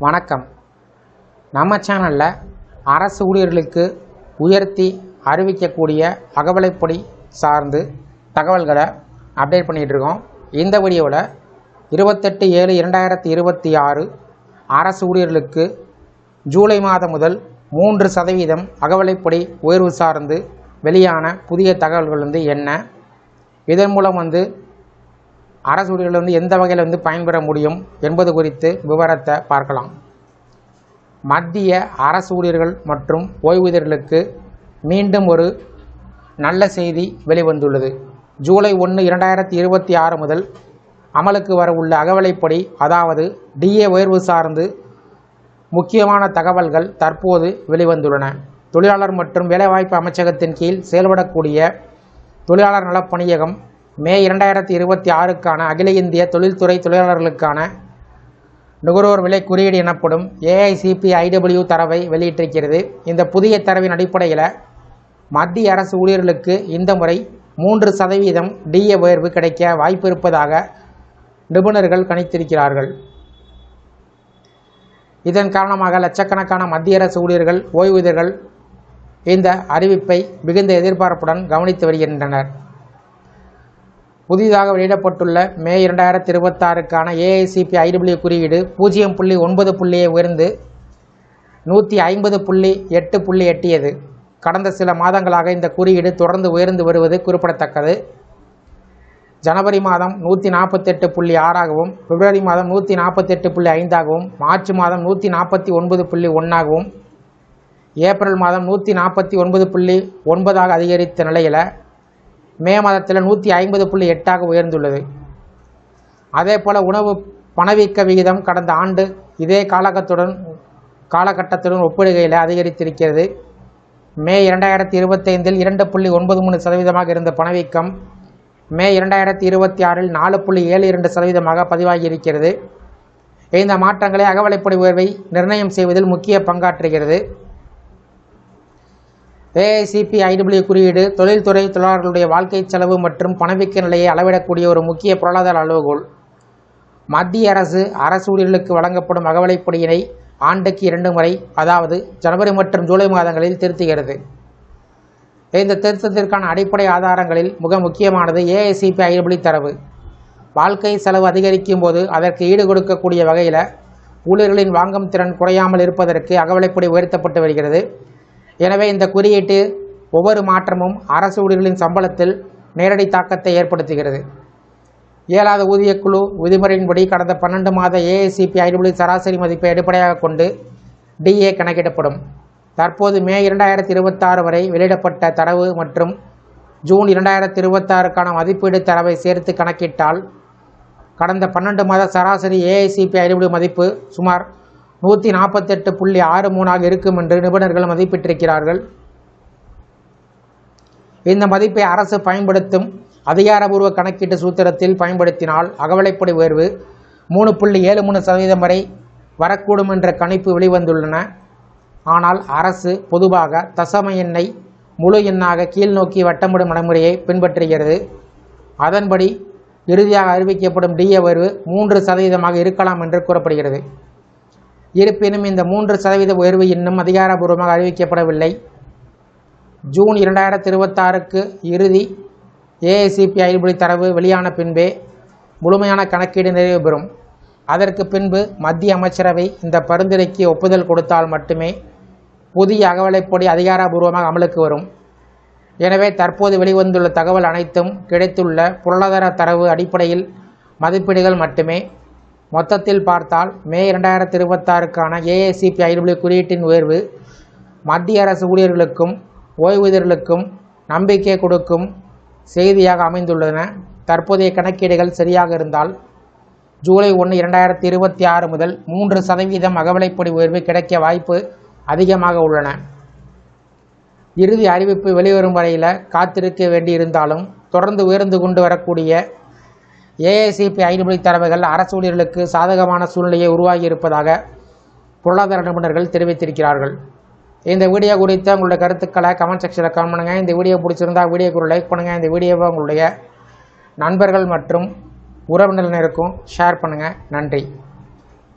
வணக்கம். நம்ம சேனலில் அரசு ஊழியர்களுக்கு உயர்த்தி அறிவிக்கக்கூடிய அகவிலைப்படி சார்ந்து தகவல்களை அப்டேட் பண்ணிகிட்ருக்கோம். இந்த வீடியோவில் 28/7/2026 அரசு ஊழியர்களுக்கு ஜூலை மாதம் முதல் 3% அகவிலைப்படி உயர்வு சார்ந்து வெளியான புதிய தகவல்கள் என்ன, இதன் மூலம் அரசு ஊழியர்கள் எந்த வகையில் பயன்பெற முடியும் என்பது குறித்து விவரத்தை பார்க்கலாம். மத்திய அரசு ஊழியர்கள் மற்றும் ஓய்வூதியர்களுக்கு மீண்டும் ஒரு நல்ல செய்தி வெளிவந்துள்ளது. ஜூலை 1, 2026 முதல் அமலுக்கு வர உள்ள அகவிலைப்படி, அதாவது டிஏ உயர்வு சார்ந்து முக்கியமான தகவல்கள் தற்போது வெளிவந்துள்ளன. தொழிலாளர் மற்றும் வேலைவாய்ப்பு அமைச்சகத்தின் கீழ் செயல்படக்கூடிய தொழிலாளர் நலப் பணியகம் மே 2026க்கான அகில இந்திய தொழில்துறை தொழிலாளர்களுக்கான நுகர்வோர் விலை குறியீடு எனப்படும் AICPIW தரவை வெளியிட்டிருக்கிறது. இந்த புதிய தரவின் அடிப்படையில் மத்திய அரசு ஊழியர்களுக்கு இந்த முறை 3% டிஏ உயர்வு கிடைக்க வாய்ப்பு இருப்பதாக நிபுணர்கள் கணித்திருக்கிறார்கள். இதன் காரணமாக லட்சக்கணக்கான மத்திய அரசு ஊழியர்கள், ஓய்வூதியர்கள் இந்த அறிவிப்பை மிகுந்த எதிர்பார்ப்புடன் கவனித்து வருகின்றனர். புதிதாக வெளியிடப்பட்டுள்ள மே 2026க்கான AICPIW குறியீடு 0.9 புள்ளியை உயர்ந்து 150.8 எட்டியது. கடந்த சில மாதங்களாக இந்த குறியீடு தொடர்ந்து உயர்ந்து வருவது குறிப்பிடத்தக்கது. ஜனவரி மாதம் 148.6ஆகவும், பிப்ரவரி மாதம் 148.5ஆகவும், மார்ச் மாதம் 149.1ஆகவும், ஏப்ரல் மாதம் 149.9ஆக அதிகரித்த நிலையில் மே மாதத்தில் 150.8ஆக உயர்ந்துள்ளது. அதேபோல் உணவு பணவீக்க விகிதம் கடந்த ஆண்டு இதே காலகட்டத்துடன் ஒப்பிடுகையில் அதிகரித்திருக்கிறது. மே 2025இல் 2.93% இருந்த பணவீக்கம் மே 2026இல் 4.72% பதிவாகியிருக்கிறது. இந்த மாற்றங்களை அகவிலைப்படி உயர்வை நிர்ணயம் செய்வதில் முக்கிய பங்காற்றுகிறது. AICPIW குறியீடு தொழில்துறை தொழிலாளர்களுடைய வாழ்க்கை செலவு மற்றும் பணவீக்க நிலையை அளவிடக்கூடிய ஒரு முக்கிய பொருளாதார அளவுகோல். மத்திய அரசு ஊழியர்களுக்கு வழங்கப்படும் அகவிலைப்படியினை ஆண்டுக்கு 2 முறை, அதாவது ஜனவரி மற்றும் ஜூலை மாதங்களில் திருத்துகிறது. இந்த திருத்தத்திற்கான அடிப்படை ஆதாரங்களில் மிக முக்கியமானது AICPIW தரவு. வாழ்க்கை செலவு அதிகரிக்கும் போது அதற்கு ஈடு கொடுக்கக்கூடிய வகையில் ஊழியர்களின் வாங்கும் திறன் குறையாமல் இருப்பதற்கு அகவிலைப்படி உயர்த்தப்பட்டு வருகிறது. எனவே இந்த குறியீட்டு ஒவ்வொரு மாற்றமும் அரசு ஊழியர்களின் சம்பளத்தில் நேரடி தாக்கத்தை ஏற்படுத்துகிறது. 7வது ஊதியக்குழு விதிமுறையின்படி கடந்த 12 மாத AICPIW சராசரி மதிப்பை அடிப்படையாக கொண்டு டிஏ கணக்கிடப்படும். தற்போது மே 2026 வரை வெளியிடப்பட்ட தரவு மற்றும் ஜூன் 2026க்கான மதிப்பீடு தரவை சேர்த்து கணக்கிட்டால் கடந்த 12 மாத சராசரி AICPIW மதிப்பு சுமார் 148.63ஆக இருக்கும் என்று நிபுணர்கள் மதிப்பிட்டிருக்கிறார்கள். இந்த மதிப்பை அரசு பயன்படுத்தும் அதிகாரபூர்வ கணக்கீட்டு சூத்திரத்தில் பயன்படுத்தினால் அகவிலைப்படி உயர்வு 3.73% வரை வரக்கூடும் என்ற கணிப்பு வெளிவந்துள்ளன. ஆனால் அரசு பொதுவாக தசம எண்ணை முழு எண்ணாக கீழ்நோக்கி வட்டமிடும் நடைமுறையை பின்பற்றுகிறது. அதன்படி இறுதியாக அறிவிக்கப்படும் டிஏ உயர்வு 3% இருக்கலாம் என்று கூறப்படுகிறது. இருப்பினும் இந்த 3% உயர்வு இன்னும் அதிகாரபூர்வமாக அறிவிக்கப்படவில்லை. ஜூன் 2026க்கு இறுதி AICPIW தரவு வெளியான பின்பே முழுமையான கணக்கீடு நிறைவு பெறும். அதற்கு பின்பு மத்திய அமைச்சரவை இந்த பரிந்துரைக்கு ஒப்புதல் கொடுத்தால் மட்டுமே புதிய அகவிலைப்படி அதிகாரபூர்வமாக அமலுக்கு வரும். எனவே தற்போது வெளிவந்துள்ள தகவல் அனைத்தும் கிடைத்துள்ள பொருளாதார தரவு அடிப்படையில் மதிப்பீடுகள் மட்டுமே. மொத்தத்தில் பார்த்தால் மே 2026க்கான AICPIW குறியீட்டின் உயர்வு மத்திய அரசு ஊழியர்களுக்கும் ஓய்வூதியர்களுக்கும் நம்பிக்கை கொடுக்கும் செய்தியாக அமைந்துள்ளன. தற்போதைய கணக்கீடுகள் சரியாக இருந்தால் ஜூலை 1, 2026 முதல் 3% அகவிலைப்படி உயர்வு கிடைக்க வாய்ப்பு அதிகமாக உள்ளன. இறுதி அறிவிப்பு வெளிவரும் வரையில் காத்திருக்க வேண்டியிருந்தாலும் தொடர்ந்து உயர்ந்து கொண்டு வரக்கூடிய AICPIW தரவுகள் அரசு ஊழியர்களுக்கு சாதகமான சூழ்நிலையை உருவாகி இருப்பதாக பொருளாதார நிபுணர்கள் தெரிவித்திருக்கிறார்கள். இந்த வீடியோ குறித்த உங்களுடைய கருத்துக்களை கமெண்ட் செக்ஷனில் கமெண்ட் பண்ணுங்கள். இந்த வீடியோ பிடிச்சிருந்தால் வீடியோக்கு லைக் பண்ணுங்கள். இந்த வீடியோவை உங்களுடைய நண்பர்கள் மற்றும் உறவினர்களுக்கும் ஷேர் பண்ணுங்கள். நன்றி.